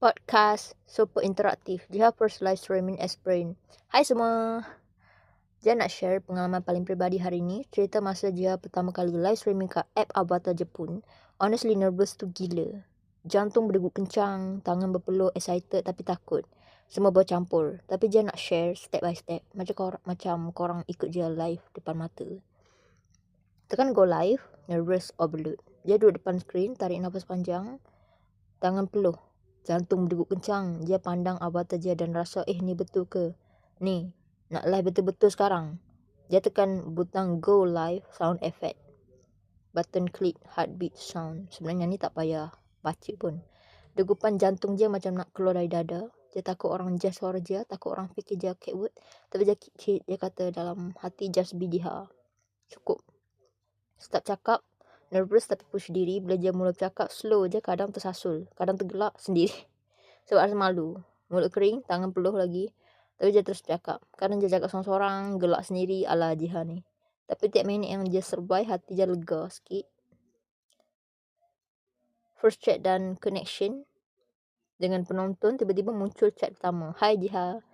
Podcast super interaktif. Jiha first live streaming as brain. Hai semua. Jiha nak share pengalaman paling peribadi hari ni. Cerita masa Jiha pertama kali live streaming kat app Avatar Jepun. Honestly nervous tu gila. Jantung berdegup kencang, tangan berpeluh, excited tapi takut. Semua bercampur. Tapi Jiha nak share step by step. Macam korang ikut Jiha live depan mata. Tekan go live, nervous overload. Jiha duduk depan skrin, tarik nafas panjang. Tangan peluh. Jantung berdegup kencang. Dia pandang avatar dia dan rasa ni betul ke? Ni, nak live betul-betul sekarang. Dia tekan butang go live sound effect. Button click heartbeat sound. Sebenarnya ni tak payah baca pun. Degupan jantung dia macam nak keluar dari dada. Dia takut orang judge suara dia. Takut orang fikir dia catword. Tapi dia kata dalam hati just be Jiha. Cukup. Start cakap. Nervous tapi push diri. Bila dia mula bercakap, slow je, kadang tersasul, kadang tergelak sendiri. Sebab rasa malu. Mulut kering, tangan peluh lagi. Tapi dia terus bercakap. Kadang dia cakap seorang-seorang, gelak sendiri ala Jiha ni. Tapi tiap minit yang dia survive, hati dia lega sikit. First chat dan connection dengan penonton, tiba-tiba muncul chat pertama. Hai Jiha.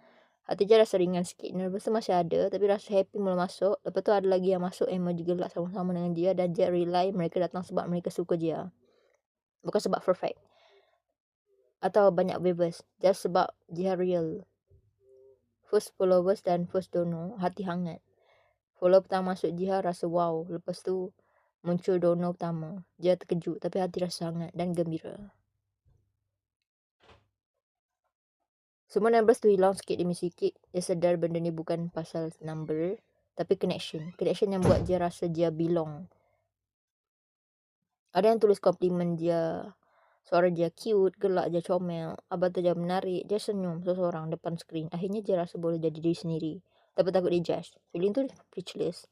Hati dia rasa ringan sikit. Nervous tu masih ada, tapi rasa happy mula masuk. Lepas tu ada lagi yang masuk emoji gelak sama-sama dengan dia. Dan dia rely mereka datang sebab mereka suka dia. Bukan sebab perfect. Atau banyak viewers. Just sebab Jiha real. First followers dan first donor, hati hangat. Follow pertama masuk Jiha rasa wow. Lepas tu muncul donor pertama. Jiha terkejut tapi hati rasa hangat dan gembira. Semua numbers tu hilang sikit demi sikit. Dia sedar benda ni bukan pasal number, tapi connection. Connection yang buat dia rasa dia belong. Ada yang tulis komplimen dia. Suara dia cute, gelak dia comel. Avatar dia menarik. Dia senyum seseorang depan skrin. Akhirnya dia rasa boleh jadi diri sendiri. Tapi takut di judge. Feeling tu speechless.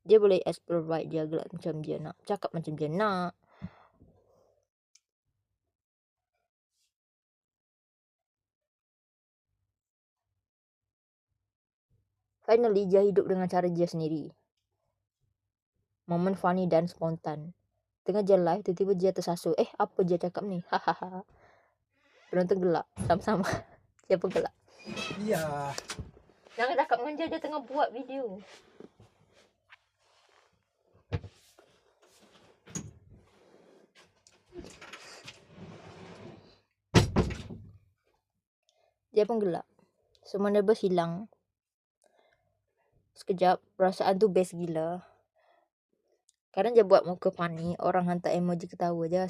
Dia boleh explore vibe dia, gelak macam dia nak, cakap macam dia nak. Finally, dia hidup dengan cara dia sendiri. Momen funny dan spontan. Tengah dia live, tiba-tiba dia tersasul. Apa dia cakap ni? Hahaha. Penonton gelak. Sama-sama. Siapa gelak? Ya. Jangan cakap dengan dia tengah buat video. Dia pun gelak. Semua nervous hilang. Sekejap, perasaan tu best gila. Kadang dia buat muka funny, orang hantar emoji ketawa je.